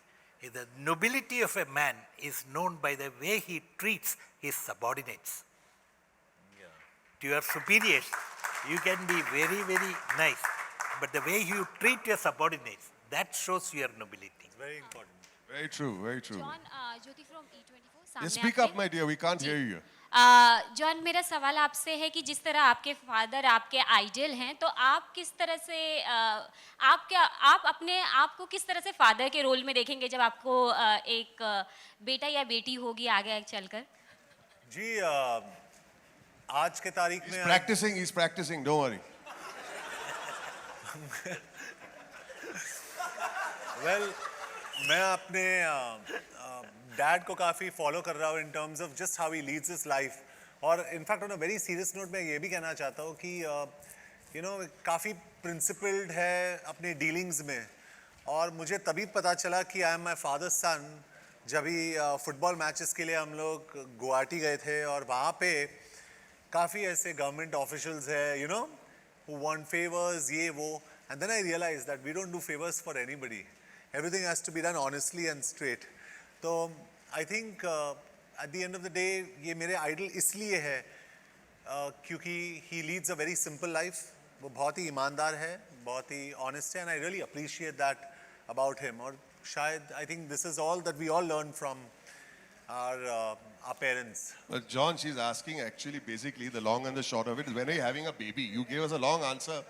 Speaker 3: is the nobility of a man is known by the way he treats his subordinates. To your superiors, you can be very, very nice, but the way you treat your subordinates, that shows your nobility.
Speaker 2: It's very important.
Speaker 1: Very true, very true.
Speaker 7: John Jyoti from E24 सामने
Speaker 1: Yes, speak up, my dear. We can't hear you.
Speaker 7: John, मेरा सवाल आपसे है कि जिस तरह आपके father आपके आइडल हैं, तो आप किस तरह से आप अपने आप को किस तरह से फादर के रोल में देखेंगे जब आपको एक बेटा या बेटी होगी आगे चलकर?
Speaker 2: जी आज के तारीख में
Speaker 1: He's practicing, don't worry.
Speaker 2: well, मैं अपने डैड को काफ़ी फॉलो कर रहा हूँ in terms of just how he leads his life. और in fact on a very serious note मैं ये भी कहना चाहता हूँ कि यू नो काफ़ी प्रिंसिपल्ड है अपने डीलिंग्स में. और मुझे तभी पता चला कि आई एम माई फादर्स सन जब ही फुटबॉल मैचेस के लिए हम लोग गुवाहाटी गए थे, और वहाँ पे काफ़ी ऐसे गवर्नमेंट ऑफिशियल्स है you know who want favors, ये वो. And then I realized that we don't do favors for anybody. Everything has to be done honestly and straight. So I think at the end of the day, ये मेरे idol इसलिए है क्योंकि he leads a very simple life. वो बहुत ही ईमानदार है, बहुत ही honest है, and I really appreciate that about him. और शायद I think this is all that we all learn from our parents.
Speaker 1: But John, she's asking actually basically the long and the short of it is when are you having a baby? You gave us a long answer.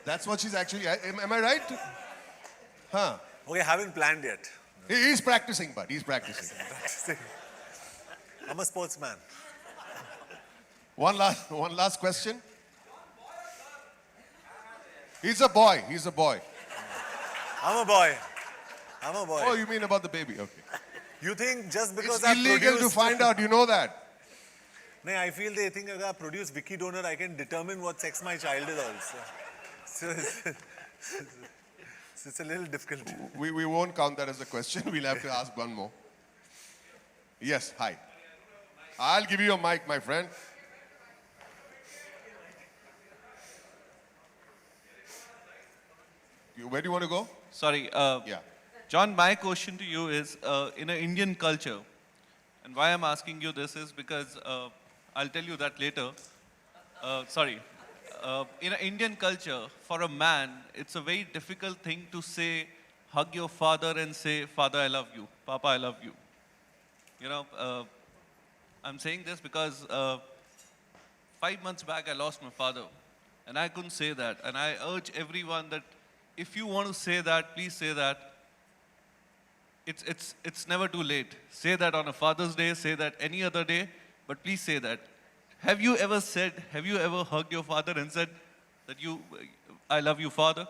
Speaker 1: That's what she's actually, am I right? Huh?
Speaker 2: Okay, haven't planned yet.
Speaker 1: He's practicing, but he's practicing.
Speaker 2: I'm a sportsman.
Speaker 1: One last question. He's a boy. He's a boy.
Speaker 2: I'm a boy. I'm a boy.
Speaker 1: Oh, you mean about the baby? Okay.
Speaker 2: You think just because
Speaker 1: It's
Speaker 2: I
Speaker 1: illegal to find out. You know that.
Speaker 2: No, I feel they think if I produce Wiki donor, I can determine what sex my child is also. So it's a little difficult.
Speaker 1: We won't count that as a question. We'll have to ask one more. Yes, hi. I'll give you a mic, my friend. Where do you want to go?
Speaker 8: Sorry,
Speaker 1: Yeah.
Speaker 8: John, my question to you is in an Indian culture, and why I'm asking you this is because I'll tell you that later. In an Indian culture, for a man, it's a very difficult thing to say, hug your father and say, Father, I love you, Papa, I love you. You know, I'm saying this because 5 months back, I lost my father, and I couldn't say that. And I urge everyone that if you want to say that, please say that. It's never too late. Say that on a Father's Day, say that any other day, but please say that. Have you ever hugged your father and said that I love you, Father?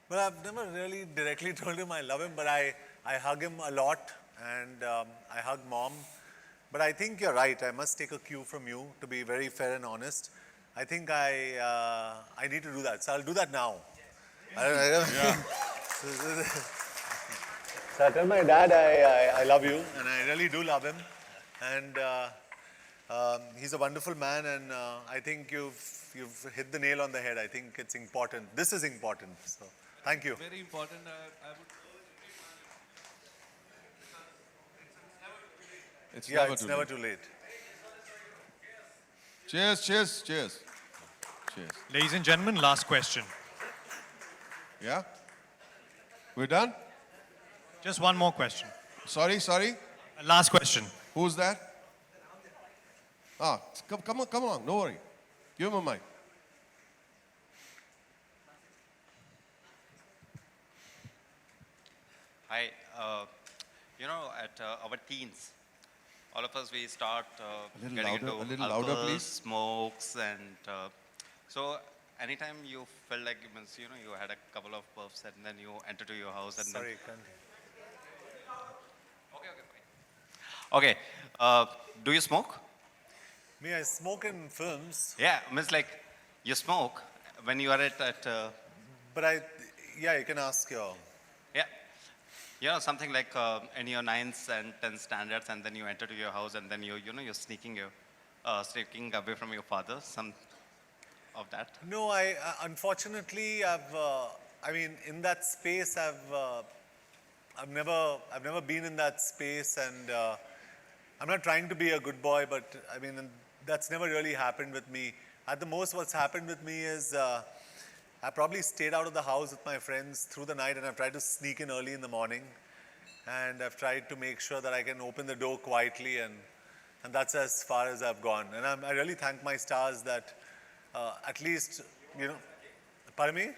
Speaker 2: Well, I've never really directly told him I love him, but I hug him a lot, and I hug Mom. But I think you're right. I must take a cue from you to be very fair and honest. I think I need to do that. So I'll do that now. So I tell my dad I love you, and I really do love him. And he's a wonderful man, and I think you've hit the nail on the head. I think it's important. This is important. So thank you.
Speaker 8: Very important. I would
Speaker 1: It's
Speaker 2: Yeah,
Speaker 1: never
Speaker 2: it's
Speaker 1: too
Speaker 2: never
Speaker 1: late.
Speaker 2: too late.
Speaker 1: Cheers, cheers, cheers. Cheers.
Speaker 9: Ladies and gentlemen, last question.
Speaker 1: Yeah? We're done?
Speaker 9: Just one more question.
Speaker 1: Sorry?
Speaker 9: Last question.
Speaker 1: Who's that? Come along, don't worry. Give him a mic.
Speaker 10: Hi, at our teens, all of us, we start
Speaker 1: little
Speaker 10: getting
Speaker 1: louder,
Speaker 10: into
Speaker 1: a little louder,
Speaker 10: alcohol,
Speaker 1: please.
Speaker 10: smokes, and so anytime you felt like you had a couple of puffs and then you enter to your house and
Speaker 2: Sorry,
Speaker 10: then
Speaker 2: can't.
Speaker 10: okay, do you smoke?
Speaker 2: Me, I smoke in films,
Speaker 10: Yeah, means like you smoke when you are at
Speaker 2: but you can ask your.
Speaker 10: yeah, something like in your 9th and 10th standards, and then you enter to your house, and then you're sneaking away from your father, some of that.
Speaker 2: No, I unfortunately in that space I've never been in that space, and I'm not trying to be a good boy, but I mean that's never really happened with me. At the most, what's happened with me is I probably stayed out of the house with my friends through the night, and I've tried to sneak in early in the morning, and I've tried to make sure that I can open the door quietly, and that's as far as I've gone. And I really thank my stars that at least, pardon me?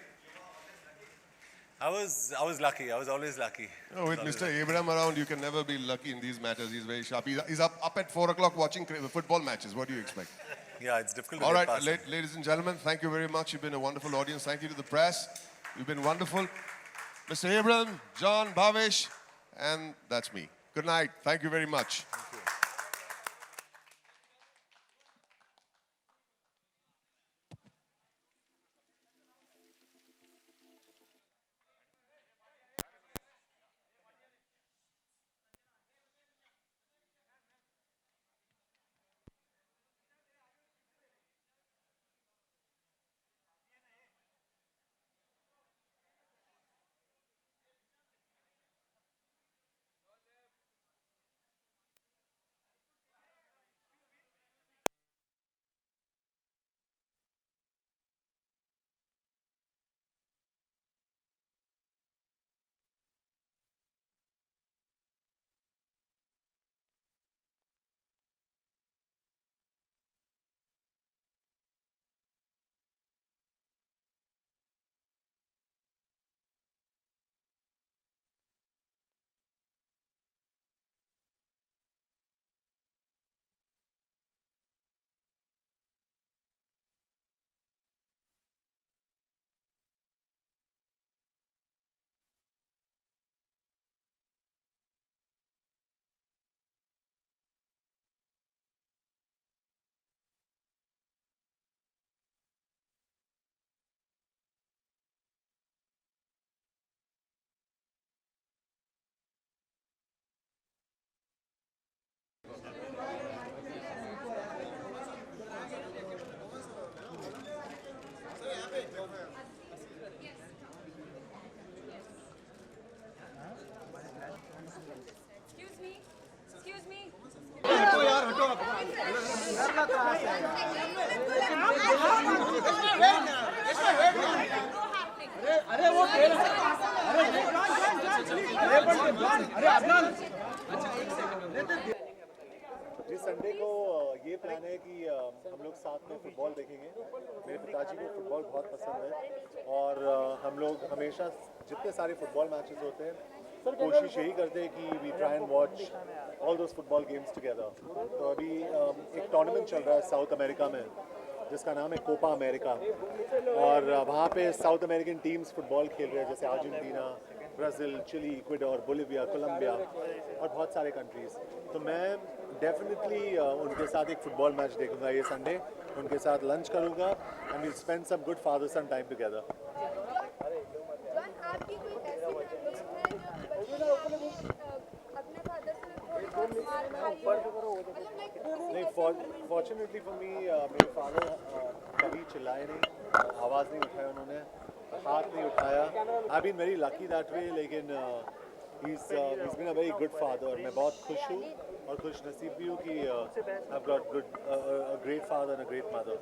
Speaker 2: I was lucky. I was always lucky.
Speaker 1: With Mr. Abraham around, you can never be lucky in these matters. He's very sharp. He's up at 4 o'clock watching football matches. What do you expect?
Speaker 2: Yeah, it's difficult to
Speaker 1: All
Speaker 2: get
Speaker 1: right,
Speaker 2: past.
Speaker 1: ladies and gentlemen, thank you very much. You've been a wonderful audience. Thank you to the press. You've been wonderful. Mr. Abraham, John, Bhavesh, and that's me. Good night. Thank you very much.
Speaker 7: Excuse me.
Speaker 2: जिस Sunday को ये plan है कि हम लोग साथ में football देखेंगे। मेरे पिताजी को फुटबॉल बहुत पसंद है और हम लोग हमेशा जितने सारे फुटबॉल मैचेस होते हैं कोशिश यही करते हैं कि we try and watch all those football games together. तो अभी एक टूर्नामेंट चल रहा है साउथ अमेरिका में जिसका नाम है कोपा अमेरिका और वहाँ पे साउथ अमेरिकन टीम्स फुटबॉल खेल रहे हैं जैसे Argentina, Brazil, Chile, Ecuador, Bolivia, Colombia और बहुत सारे कंट्रीज़। तो मैं डेफिनेटली उनके साथ एक फुटबॉल मैच देखूंगा ये संडे, उनके साथ लंच करूंगा and we spend some good father son time together. नहीं, फॉर्चुनेटली फॉर मी मेरे फादर कभी चिल्लाए नहीं, आवाज़ नहीं उठाया उन्होंने, हाथ नहीं उठाया। I been very lucky that way, लेकिन he's been a very good father। मैं बहुत खुश हूँ और खुश नसीब भी हूँ कि I've got a great father and a great mother.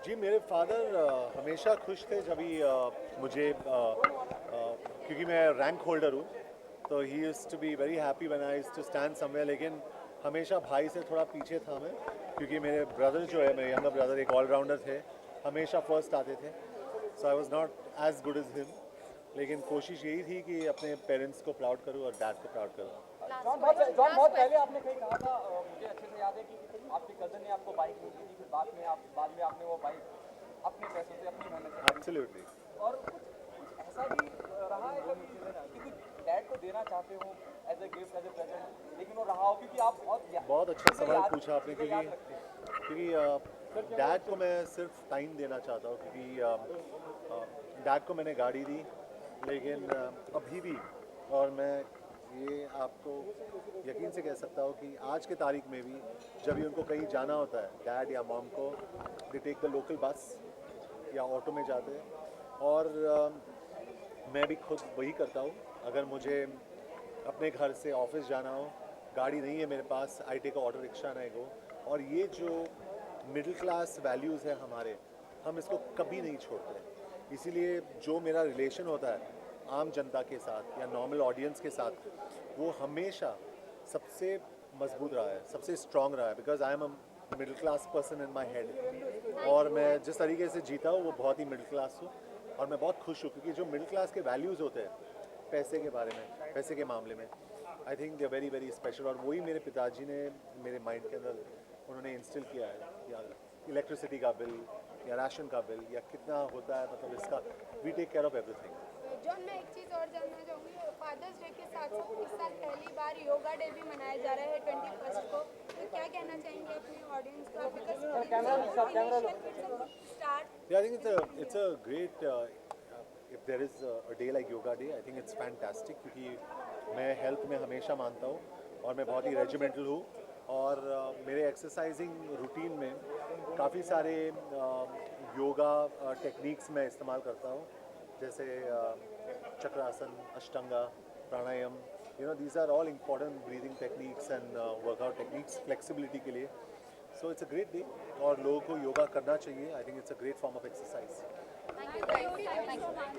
Speaker 2: जी मेरे फादर हमेशा खुश थे जब भी मुझे क्योंकि मैं रैंक होल्डर हूँ तो he used to be very happy when I used to stand somewhere, लेकिन हमेशा भाई से थोड़ा पीछे था मैं, क्योंकि मेरे ब्रदर जो है, मेरे यंगर ब्रदर एक ऑलराउंडर थे, हमेशा फर्स्ट आते थे, so I was not as good as him, लेकिन कोशिश यही थी कि अपने पेरेंट्स को प्राउड करूँ और डैड को प्राउड करूँ.
Speaker 5: जॉन बहुत पहले आपने कहीं कहा था, मुझे अच्छे से याद है कि आपके कजन ने आपको बाइक दी थी, फिर बाद में आपने वो बाइक अपने पैसों से अपनी मेहनत से.
Speaker 2: एब्सोल्युटली.
Speaker 5: और कुछ ऐसा भी रहा है कभी कि कुछ डैड को देना चाहते हो as a gift, as a present, लेकिन वो रहा हो क्योंकि आप
Speaker 2: बहुत अच्छा सवाल पूछा आपने, क्योंकि डैड को मैं सिर्फ टाइम देना चाहता हूँ, क्योंकि डैड को मैंने गाड़ी दी, लेकिन अभी भी, और मैं ये आपको यकीन से कह सकता हूँ कि आज के तारीख में भी जब भी उनको कहीं जाना होता है, डैड या मॉम को, they take the local bus या ऑटो में जाते हैं, और मैं भी खुद वही करता हूँ. अगर मुझे अपने घर से ऑफिस जाना हो, गाड़ी नहीं है मेरे पास, आई टेक ऑटो रिक्शा ना गो. और ये जो मिडिल क्लास वैल्यूज़ है हमारे, हम इसको कभी नहीं छोड़ते. इसीलिए जो मेरा रिलेशन होता है आम जनता के साथ या नॉर्मल ऑडियंस के साथ, वो हमेशा सबसे मजबूत रहा है, सबसे स्ट्रॉन्ग रहा है, because I am a middle class person in my head. और मैं जिस तरीके से जीता हूँ वो बहुत ही मिडिल क्लास हूँ, और मैं बहुत खुश हूँ, क्योंकि जो मिडिल क्लास के वैल्यूज़ होते हैं पैसे के बारे में, पैसे के मामले में, I think they are very very special. और वही मेरे पिताजी ने मेरे माइंड के अंदर उन्होंने इंस्टिल किया है, या इलेक्ट्रिसिटी का बिल या राशन का बिल या कितना होता है, मतलब इसका we take care of everything.
Speaker 11: John, मैं एक चीज़ और जानना चाहूँगी, फादर्स डे के साथ साथ इस साल पहली बार योगा डे भी मनाया जा रहा है 21 को, तो क्या कहना चाहेंगे अपने ऑडियंस को?
Speaker 2: Yeah, I think it's a great if there is a day like Yoga Day, I think it's fantastic, क्योंकि मैं हेल्थ में हमेशा मानता हूँ और मैं बहुत ही रेजिमेंटल हूँ, और मेरे एक्सरसाइजिंग रूटीन में काफ़ी सारे योगा टेक्निक्स मैं इस्तेमाल करता हूँ, जैसे चक्रासन, अष्टांगा, प्राणायाम. these are all important breathing techniques and workout techniques flexibility के लिए. So it's a great day और लोगों को योगा करना चाहिए. I think it's a great form of exercise.
Speaker 11: Thank you so much.